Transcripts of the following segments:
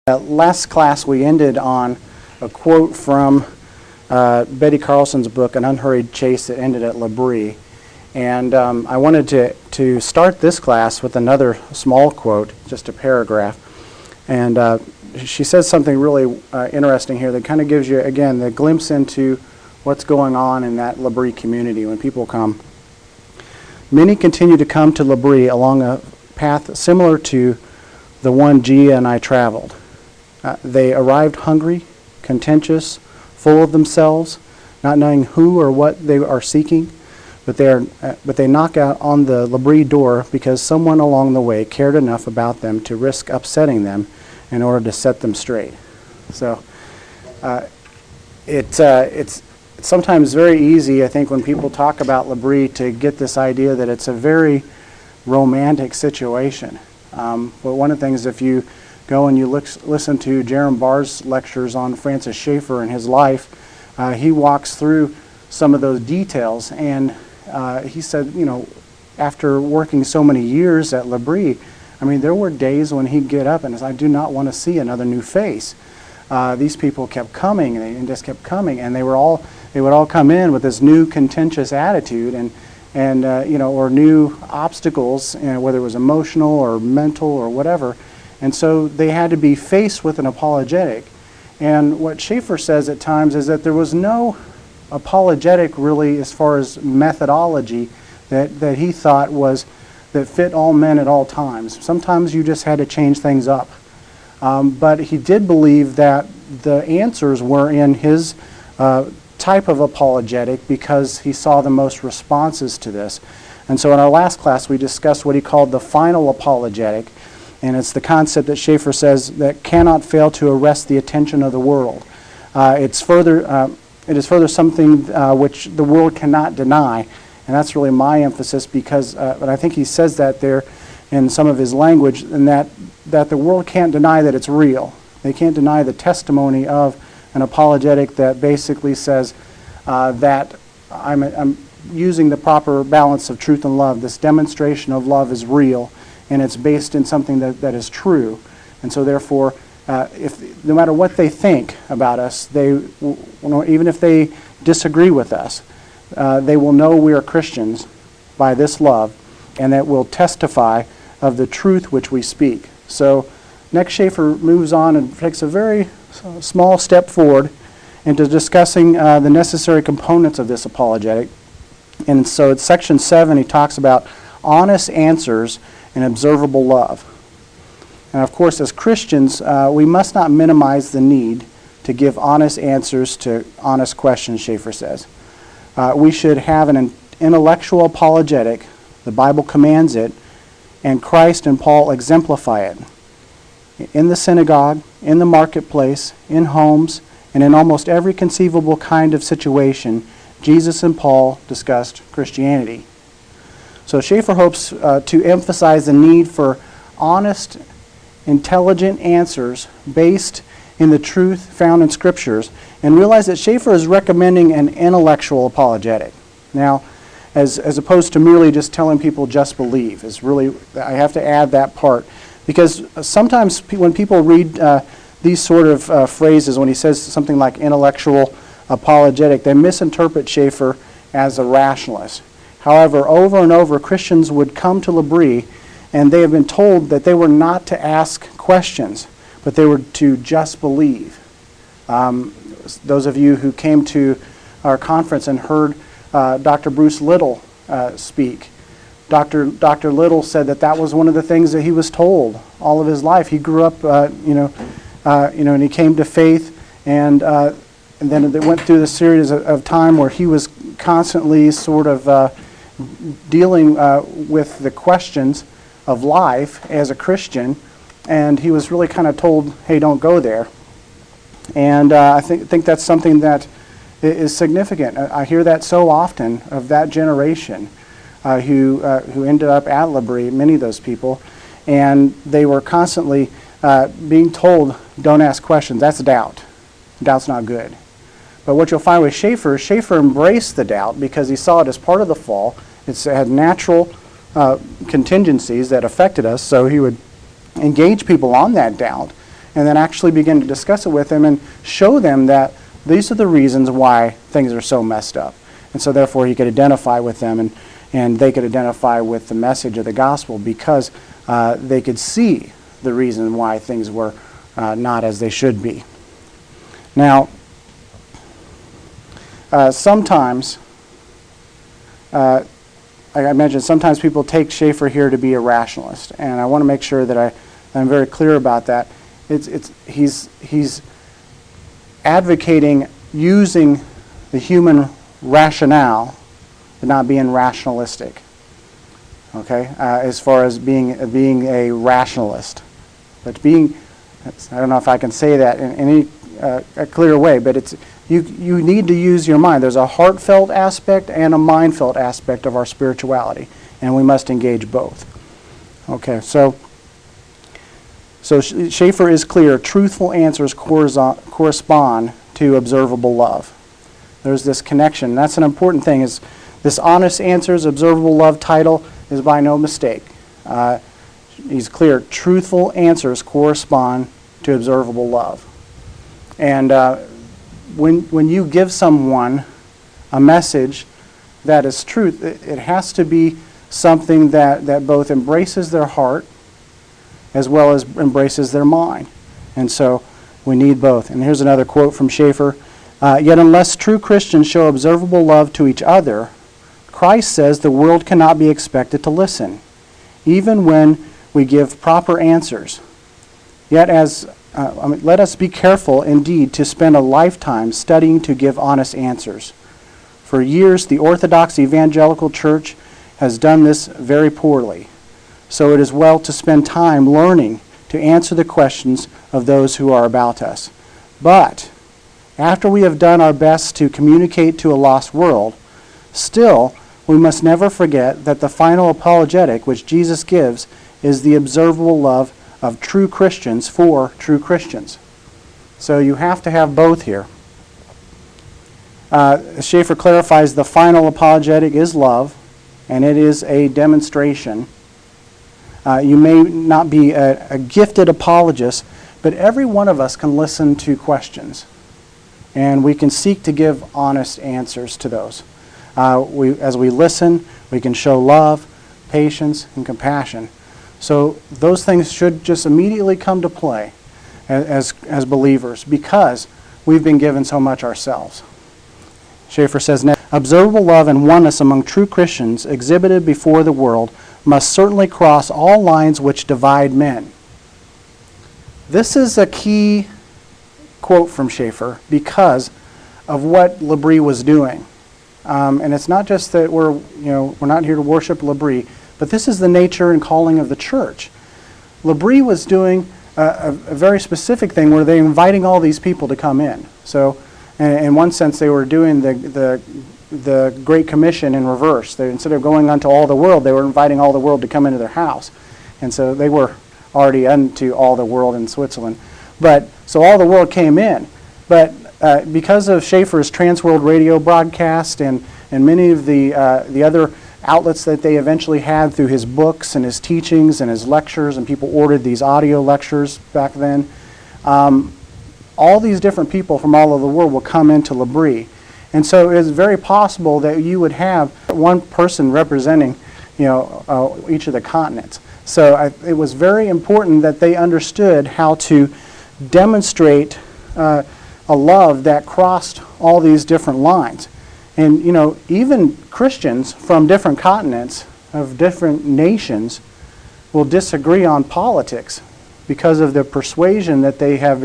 Last class we ended on a quote from Betty Carlson's book, An Unhurried Chase that ended at L'Abri. And I wanted to start this class with another small quote, just a paragraph. And she says something really interesting here that kind of gives you, again, the glimpse into what's going on in that L'Abri community when people come. Many continue to come to L'Abri along a path similar to the one Gia and I traveled. They arrived hungry, contentious, full of themselves, not knowing who or what they are seeking, but they knock out on the L'Abri door because someone along the way cared enough about them to risk upsetting them in order to set them straight. So it's sometimes very easy, I think, when people talk about L'Abri to get this idea that it's a very romantic situation. But one of the things, if you go and you listen to Jerem Barr's lectures on Francis Schaeffer and his life, he walks through some of those details, and he said, after working so many years at L'Abri, there were days when he'd get up and say, I do not want to see another new face. These people kept coming and just kept coming, and they would all come in with this new contentious attitude and or new obstacles, whether it was emotional or mental or whatever. And so they had to be faced with an apologetic. And what Schaeffer says at times is that there was no apologetic really as far as methodology that he thought that fit all men at all times. Sometimes you just had to change things up. But he did believe that the answers were in his type of apologetic because he saw the most responses to this. And so in our last class we discussed what he called the final apologetic. And it's the concept that Schaeffer says that cannot fail to arrest the attention of the world. It is further something which the world cannot deny, and that's really my emphasis because, but I think he says that there in some of his language, and that the world can't deny that it's real. They can't deny the testimony of an apologetic that basically says that I'm using the proper balance of truth and love. This demonstration of love is real, and it's based in something that is true. And so therefore, no matter what they think about us, even if they disagree with us, they will know we are Christians by this love, and that will testify of the truth which we speak. So next Schaeffer moves on and takes a very small step forward into discussing the necessary components of this apologetic. And so in section 7 he talks about honest answers and observable love. And of course, as Christians, we must not minimize the need to give honest answers to honest questions, Schaeffer says. We should have an intellectual apologetic. The Bible commands it, and Christ and Paul exemplify it. In the synagogue, in the marketplace, in homes, and in almost every conceivable kind of situation, Jesus and Paul discussed Christianity. So Schaeffer hopes to emphasize the need for honest, intelligent answers based in the truth found in Scriptures, and realize that Schaeffer is recommending an intellectual apologetic. Now, as opposed to merely just telling people just believe, is really, I have to add that part, because sometimes when people read these sort of phrases, when he says something like intellectual apologetic, they misinterpret Schaeffer as a rationalist. However, over and over, Christians would come to L'Abri, and they have been told that they were not to ask questions, but they were to just believe. Those of you who came to our conference and heard Dr. Bruce Little speak, Dr. Little said that was one of the things that he was told all of his life. He grew up, and he came to faith, and then they went through the series of time where he was constantly sort of dealing with the questions of life as a Christian, and he was really kind of told, hey, don't go there. And I think that's something that is significant. I hear that so often of that generation who ended up at L'Abri, many of those people, and they were constantly being told, don't ask questions. That's doubt. Doubt's not good. But what you'll find with Schaeffer embraced the doubt because he saw it as part of the fall. It had natural contingencies that affected us, so he would engage people on that doubt and then actually begin to discuss it with them and show them that these are the reasons why things are so messed up. And so therefore he could identify with them, and they could identify with the message of the gospel because they could see the reason why things were not as they should be. Now, sometimes, like I mentioned, sometimes people take Schaeffer here to be a rationalist, and I want to make sure that I'm very clear about that. He's advocating using the human rationale but not being rationalistic. Okay, as far as being a rationalist, but I don't know if I can say that in any a clear way, but it's you need to use your mind. There's a heartfelt aspect and a mind-felt aspect of our spirituality, and we must engage both. Okay, so Schaeffer is clear. Truthful answers correspond to observable love. There's this connection. That's an important thing. Is this honest answers, observable love title is by no mistake. He's clear. Truthful answers correspond to observable love. And when you give someone a message that is truth, it has to be something that both embraces their heart as well as embraces their mind. And so we need both. And here's another quote from Schaeffer. Yet unless true Christians show observable love to each other, Christ says the world cannot be expected to listen, even when we give proper answers. Yet let us be careful indeed to spend a lifetime studying to give honest answers. For years, the Orthodox Evangelical Church has done this very poorly. So it is well to spend time learning to answer the questions of those who are about us. But after we have done our best to communicate to a lost world, still we must never forget that the final apologetic which Jesus gives is the observable love of true Christians for true Christians. So you have to have both here. Schaeffer clarifies the final apologetic is love, and it is a demonstration. You may not be a gifted apologist, but every one of us can listen to questions, and we can seek to give honest answers to those. As we listen, we can show love, patience, and compassion. So those things should just immediately come to play as believers because we've been given so much ourselves. Schaeffer says, observable love and oneness among true Christians exhibited before the world must certainly cross all lines which divide men. This is a key quote from Schaeffer because of what L'Abri was doing. And it's not just that we're not here to worship L'Abri, but this is the nature and calling of the church. L'Abri was doing a very specific thing where they're inviting all these people to come in. So in one sense, they were doing the Great Commission in reverse. Instead of going unto all the world, they were inviting all the world to come into their house. And so they were already unto all the world in Switzerland. So all the world came in. But because of Schaeffer's Transworld radio broadcast and many of the other outlets that they eventually had through his books and his teachings and his lectures, and people ordered these audio lectures back then, all these different people from all over the world will come into L'Abri. And so it is very possible that you would have one person representing each of the continents. So it was very important that they understood how to demonstrate a love that crossed all these different lines. And even Christians from different continents of different nations will disagree on politics because of the persuasion that they have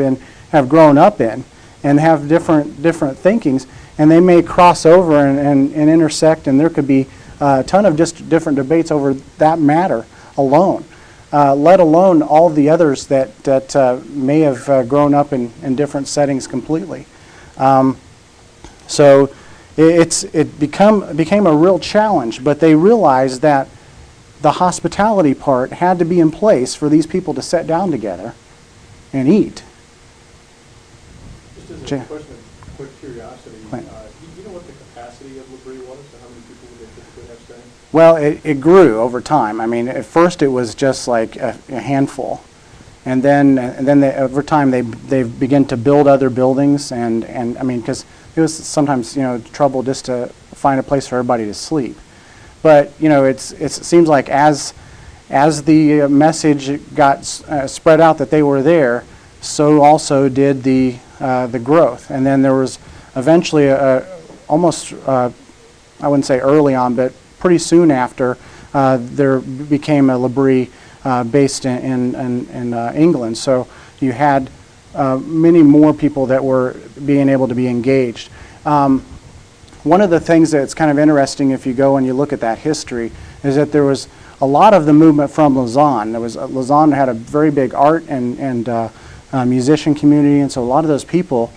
grown up in and have different thinkings, and they may cross over and intersect, and there could be a ton of just different debates over that matter alone, let alone all the others that may have grown up in different settings completely. So it became a real challenge, but they realized that the hospitality part had to be in place for these people to sit down together and eat. Just as a question of quick curiosity, do you know what the capacity of L'Abri was, or how many people would they typically have staying? Well, it grew over time. I mean, at first it was just like a handful. And then they, over time they begin to build other buildings, and I mean, because it was sometimes trouble just to find a place for everybody to sleep. But it seems like as the message got spread out that they were there, so also did the growth. And then there was eventually almost I wouldn't say early on, but pretty soon after, there became a L'Abri based in England. So you had many more people that were being able to be engaged. One of the things that's kind of interesting if you go and you look at that history is that there was a lot of the movement from Lausanne. Lausanne had a very big art and musician community, and so a lot of those people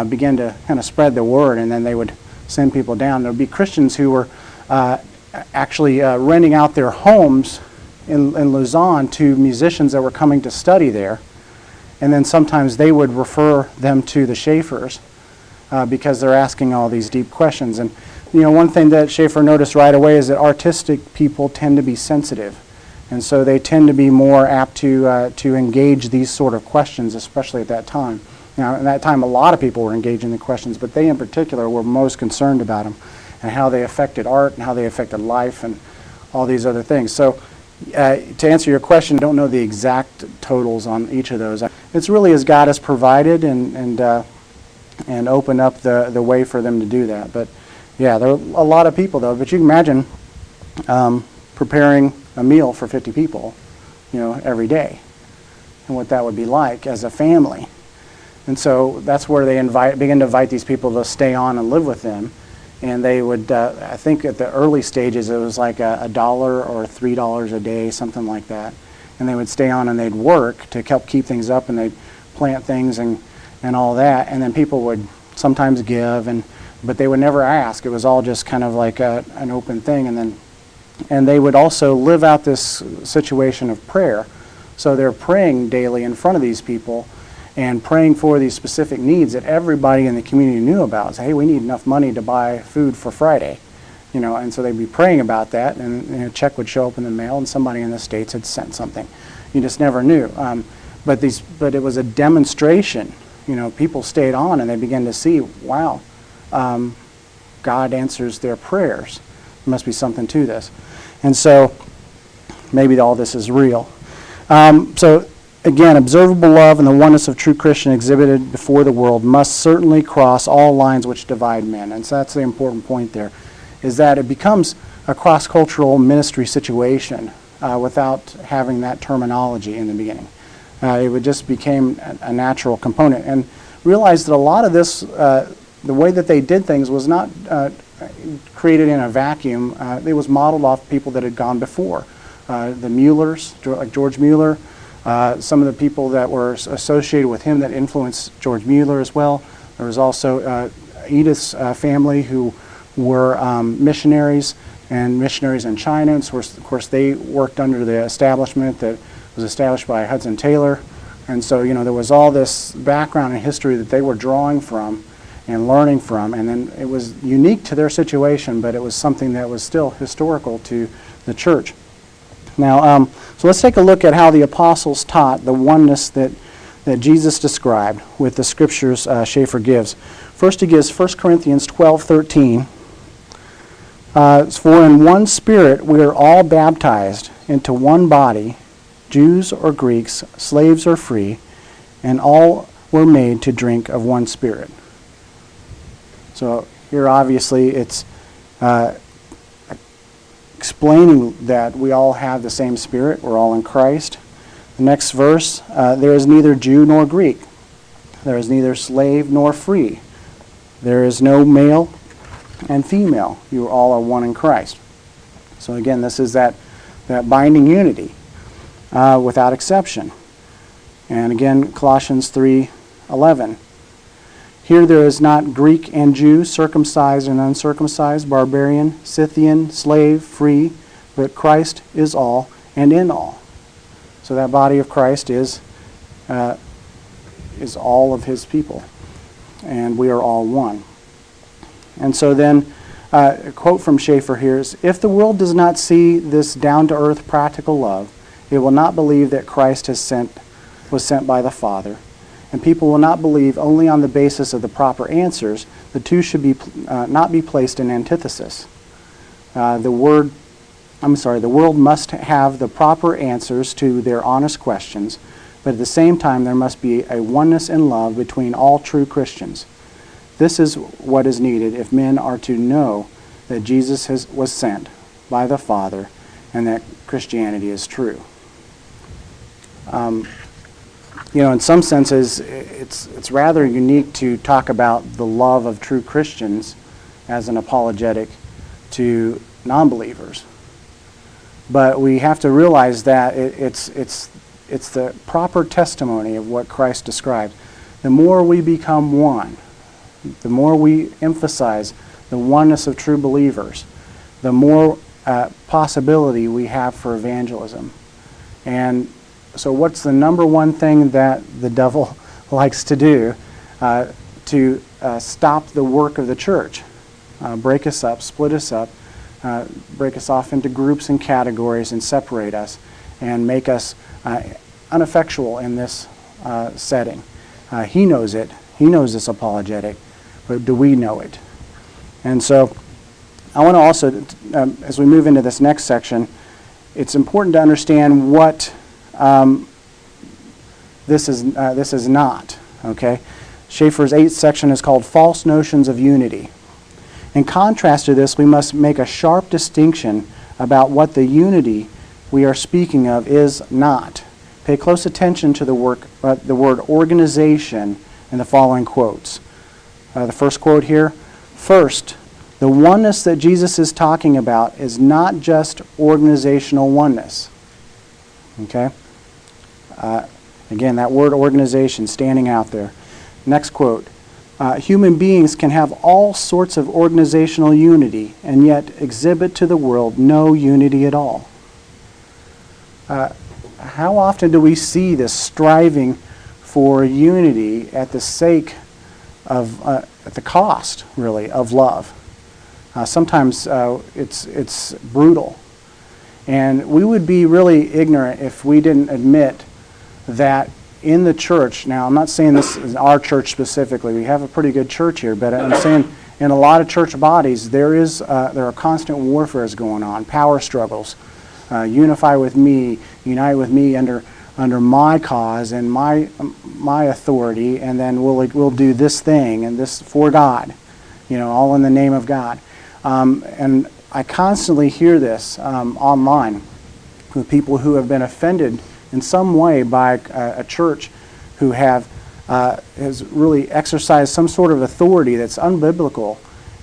began to kind of spread the word, and then they would send people down. There would be Christians who were actually renting out their homes in Lausanne to musicians that were coming to study there, and then sometimes they would refer them to the Schaeffers because they're asking all these deep questions. And one thing that Schaeffer noticed right away is that artistic people tend to be sensitive, and so they tend to be more apt to engage these sort of questions, especially at that time. Now, at that time, a lot of people were engaging the questions, but they in particular were most concerned about them and how they affected art and how they affected life and all these other things. So to answer your question, I don't know the exact totals on each of those. It's really as God has provided and opened up the way for them to do that. But yeah, there are a lot of people though. But you can imagine preparing a meal for 50 people, every day, and what that would be like as a family. And so that's where they begin to invite these people to stay on and live with them. And they would, I think at the early stages, it was like $1 or $3 a day, something like that. And they would stay on and they'd work to help keep things up, and they'd plant things and all that. And then people would sometimes give, but they would never ask. It was all just kind of like an open thing. And they would also live out this situation of prayer. So they're praying daily in front of these people and praying for these specific needs that everybody in the community knew about. Say, hey, we need enough money to buy food for Friday, and so they'd be praying about that, and a check would show up in the mail, and somebody in the States had sent something. You just never knew. But it was a demonstration. People stayed on, and they began to see, wow, God answers their prayers. There must be something to this. And so maybe all this is real. So again, observable love and the oneness of true Christian exhibited before the world must certainly cross all lines which divide men. And so that's the important point there, is that it becomes a cross-cultural ministry situation without having that terminology in the beginning. It would just became a natural component. And realize that a lot of this, the way that they did things was not created in a vacuum. It was modeled off people that had gone before. The Muellers, like George Mueller, some of the people that were associated with him that influenced George Mueller as well. There was also Edith's family who were missionaries in China. And so of course, they worked under the establishment that was established by Hudson Taylor. And so, there was all this background and history that they were drawing from and learning from. And then it was unique to their situation, but it was something that was still historical to the church. Now, so let's take a look at how the apostles taught the oneness that Jesus described with the scriptures Schaeffer gives. First, he gives 1 Corinthians 12:13. For in one Spirit we are all baptized into one body, Jews or Greeks, slaves or free, and all were made to drink of one Spirit. So here obviously it's explaining that we all have the same Spirit, we're all in Christ. The next verse, there is neither Jew nor Greek. There is neither slave nor free. There is no male and female. You all are one in Christ. So again, this is that binding unity without exception. And again, Colossians 3:11. Here there is not Greek and Jew, circumcised and uncircumcised, barbarian, Scythian, slave, free, but Christ is all and in all. So that body of Christ is all of his people, and we are all one. And so then, a quote from Schaeffer here is, if the world does not see this down-to-earth practical love, it will not believe that Christ has sent was sent by the Father, and people will not believe only on the basis of the proper answers. The two should not be placed in antithesis. The world must have the proper answers to their honest questions, but at the same time there must be a oneness in love between all true Christians. This is what is needed if men are to know that Jesus was sent by the Father and that Christianity is true. In some senses, it's rather unique to talk about the love of true Christians as an apologetic to non-believers. But we have to realize that it's the proper testimony of what Christ described. The more we become one, the more we emphasize the oneness of true believers, the more possibility we have for evangelism. And so what's the number one thing that the devil likes to do to stop the work of the church? Break us up, split us up, break us off into groups and categories and separate us and make us ineffectual in this setting. He knows it. He knows this apologetic, but do we know it? And so I want to also, as we move into this next section, it's important to understand what this is not. Okay, Schaeffer's 8th section is called False Notions of Unity. In contrast to this, we must make a sharp distinction about what the unity we are speaking of is not. Pay close attention to the word organization in the following quotes. The first quote here: first, the oneness that Jesus is talking about is not just organizational oneness. Okay? Again, that word organization standing out there. Next quote: human beings can have all sorts of organizational unity and yet exhibit to the world no unity at all. How often do we see this striving for unity at the sake of, at the cost, really, of love? Sometimes it's brutal. And we would be really ignorant if we didn't admit that in the church, now I'm not saying this is our church specifically, we have a pretty good church here, but I'm saying in a lot of church bodies there are constant warfares going on, power struggles. Unify with me, unite with me under my cause and my authority, and then we'll do this thing and this for God, all in the name of God. And I constantly hear this online with people who have been offended in some way by a church who has really exercised some sort of authority that's unbiblical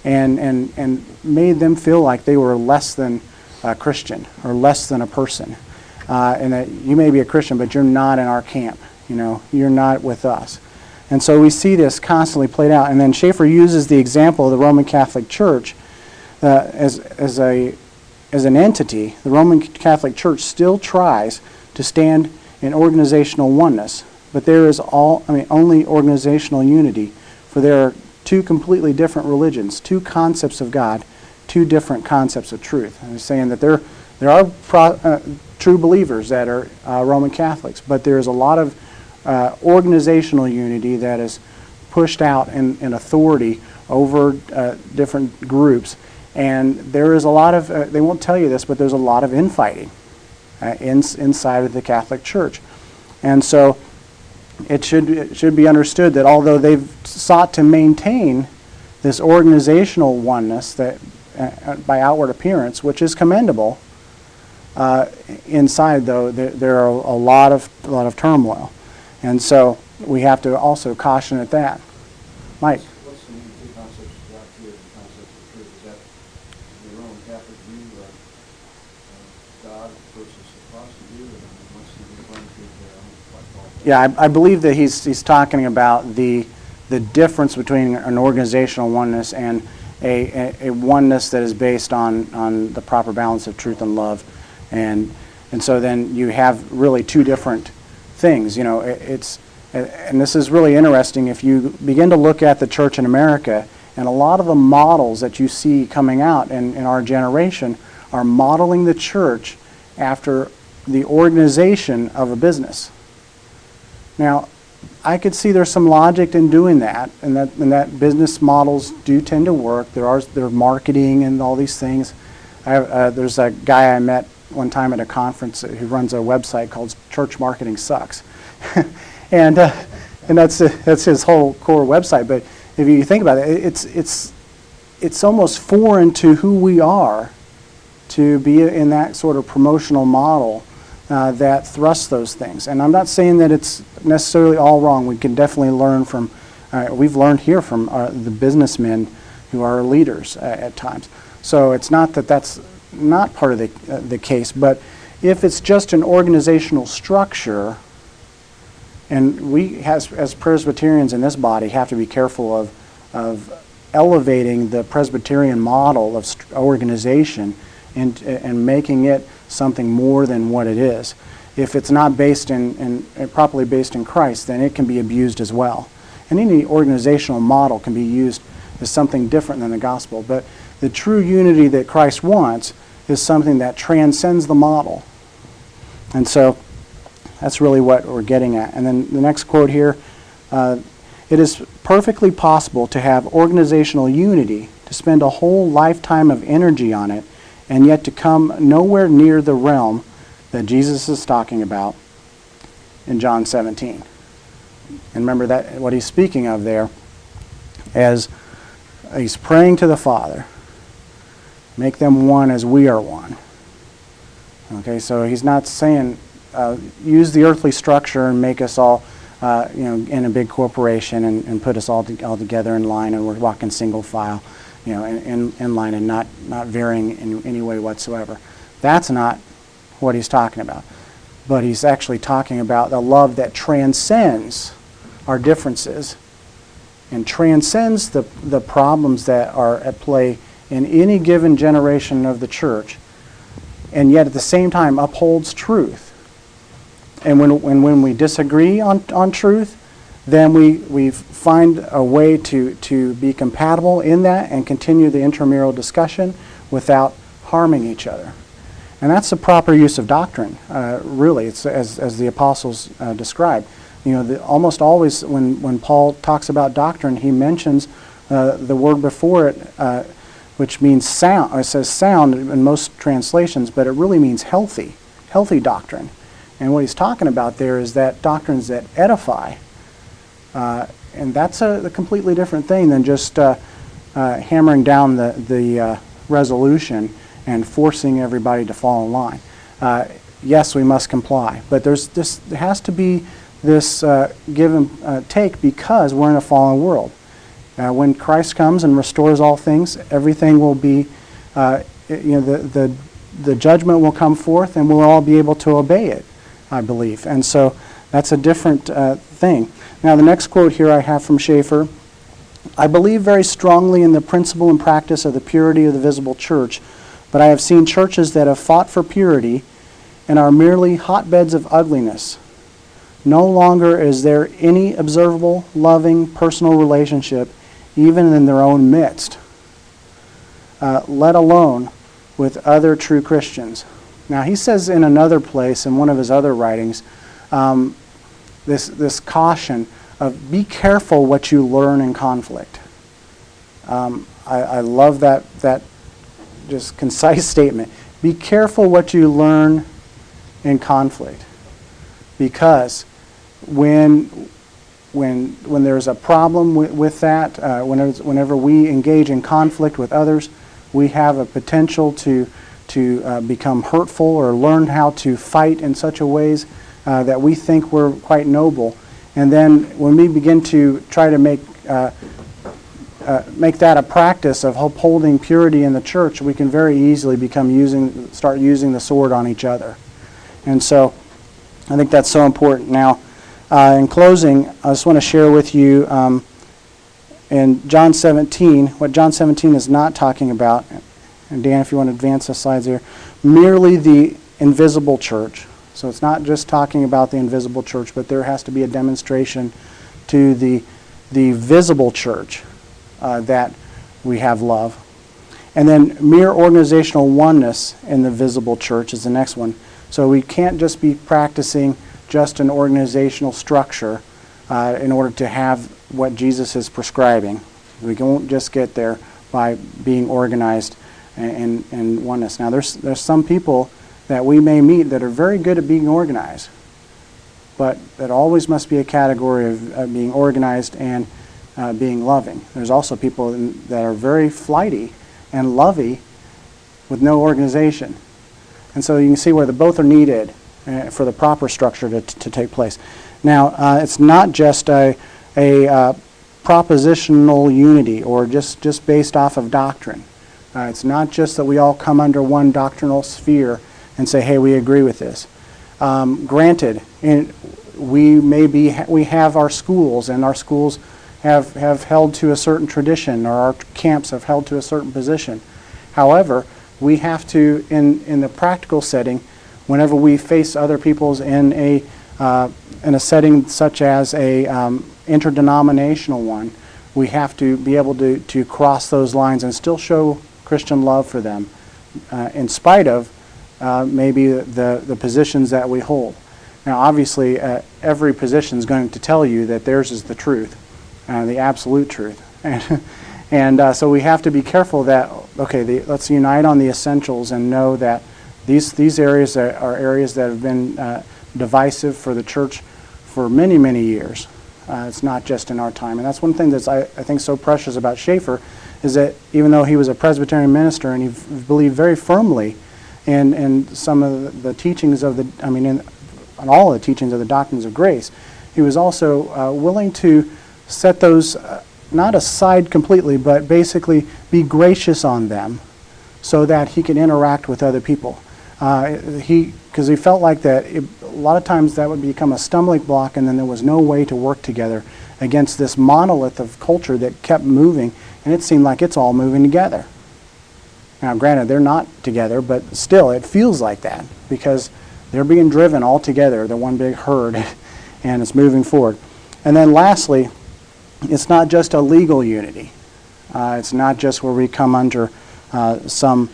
and made them feel like they were less than a Christian or less than a person. And that you may be a Christian, but you're not in our camp. You're not with us. And so we see this constantly played out. And then Schaeffer uses the example of the Roman Catholic Church as an entity. The Roman Catholic Church still tries to stand in organizational oneness, but there is only organizational unity, for there are two completely different religions, two concepts of God, two different concepts of truth. I'm saying that there are true believers that are Roman Catholics, but there is a lot of organizational unity that is pushed out in authority over different groups, and there is a lot of, they won't tell you this, but there's a lot of infighting inside of the Catholic Church. And so it should be understood that although they've sought to maintain this organizational oneness that by outward appearance, which is commendable, inside though there are a lot of turmoil, and so we have to also caution at that. Mike. What's the main two concepts of God here, the concept of truth? Is that the Roman Catholic view of God versus the Protestant view, and what's the referring to there? Yeah, I believe that he's talking about the difference between an organizational oneness and a oneness that is based on the proper balance of truth and love, and so then you have really two different things. And this is really interesting if you begin to look at the church in America, and a lot of the models that you see coming out in our generation are modeling the church after the organization of a business. Now, I could see there's some logic in doing that, and that business models do tend to work. There's marketing and all these things. There's a guy I met one time at a conference who runs a website called Church Marketing Sucks, and that's his whole core website. But if you think about it, it's almost foreign to who we are to be in that sort of promotional model that thrusts those things. And I'm not saying that it's necessarily all wrong. We can definitely learn from, we've learned here from the businessmen who are leaders at times. So it's not that that's not part of the case, but if it's just an organizational structure, and we as Presbyterians in this body have to be careful of elevating the Presbyterian model of organization and making it something more than what it is. If it's not based in properly based in Christ, then it can be abused as well. And any organizational model can be used as something different than the gospel. But the true unity that Christ wants is something that transcends the model. And so that's really what we're getting at. And then the next quote here, it is perfectly possible to have organizational unity, to spend a whole lifetime of energy on it, and yet to come nowhere near the realm that Jesus is talking about in John 17. And remember that what he's speaking of there as he's praying to the Father, make them one as we are one. Okay, so he's not saying use the earthly structure and make us all in a big corporation and put us all together in line and we're walking single file, in line and not varying in any way whatsoever. That's not what he's talking about. But he's actually talking about the love that transcends our differences and transcends the problems that are at play in any given generation of the church, and yet at the same time upholds truth. And when we disagree on truth, then we find a way to be compatible in that and continue the intramural discussion without harming each other. And that's the proper use of doctrine, really, it's as the apostles describe. Almost always when Paul talks about doctrine, he mentions the word before it, which means sound. It says sound in most translations, but it really means healthy doctrine. And what he's talking about there is that doctrines that edify. And that's a completely different thing than just hammering down the resolution and forcing everybody to fall in line. Yes, we must comply, but there has to be this give and take because we're in a fallen world. When Christ comes and restores all things, everything will be, the judgment will come forth, and we'll all be able to obey it, I believe. And so that's a different thing. Now, the next quote here I have from Schaeffer. I believe very strongly in the principle and practice of the purity of the visible church, but I have seen churches that have fought for purity and are merely hotbeds of ugliness. No longer is there any observable, loving, personal relationship, even in their own midst, let alone with other true Christians. Now, he says in another place, in one of his other writings, this caution of be careful what you learn in conflict. I love that just concise statement. Be careful what you learn in conflict, because when there's a problem with that, whenever we engage in conflict with others, we have a potential to become hurtful or learn how to fight in such a ways that we think we're quite noble. And then when we begin to try to make that a practice of upholding purity in the church, we can very easily start using the sword on each other. And so I think that's so important. Now, in closing, I just want to share with you in John 17, what John 17 is not talking about, and Dan, if you want to advance the slides there, merely the invisible church. So it's not just talking about the invisible church, but there has to be a demonstration to the visible church that we have love. And then mere organizational oneness in the visible church is the next one. So we can't just be practicing just an organizational structure in order to have what Jesus is prescribing. We won't just get there by being organized in oneness. Now, there's some people that we may meet that are very good at being organized, but that always must be a category of being organized and being loving. There's also people that are very flighty and lovey with no organization. And so you can see where both are needed for the proper structure to take place. Now, it's not just a propositional unity or just based off of doctrine. It's not just that we all come under one doctrinal sphere and say, hey, we agree with this. Granted, we have our schools, and our schools have held to a certain tradition, or our camps have held to a certain position. However, we have to, in the practical setting, whenever we face other peoples in a setting such as a interdenominational one, we have to be able to cross those lines and still show Christian love for them, in spite of maybe the positions that we hold. Now, obviously, every position is going to tell you that theirs is the truth, the absolute truth. And so we have to be careful that, okay, let's unite on the essentials and know that these areas are areas that have been divisive for the church for many, many years. It's not just in our time. And that's one thing that's, I think, so precious about Schaeffer, is that even though he was a Presbyterian minister and he believed very firmly in some of the teachings of on all the teachings of the doctrines of grace, he was also willing to set those not aside completely, but basically be gracious on them so that he can interact with other people. Because he felt like that a lot of times that would become a stumbling block, and then there was no way to work together against this monolith of culture that kept moving, and it seemed like it's all moving together. Now, granted, they're not together, but still, it feels like that because they're being driven all together, the one big herd, and it's moving forward. And then lastly, it's not just a legal unity. It's not just where we come under some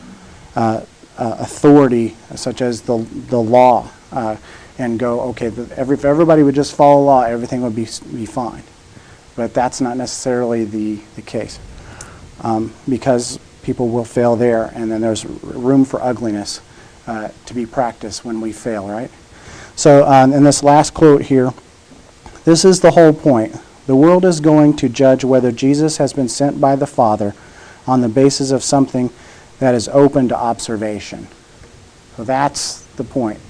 authority, such as the law, and go, okay, if everybody would just follow law, everything would be fine. But that's not necessarily the case, because people will fail there, and then there's room for ugliness to be practiced when we fail, right? So in this last quote here, this is the whole point. The world is going to judge whether Jesus has been sent by the Father on the basis of something that is open to observation. So that's the point.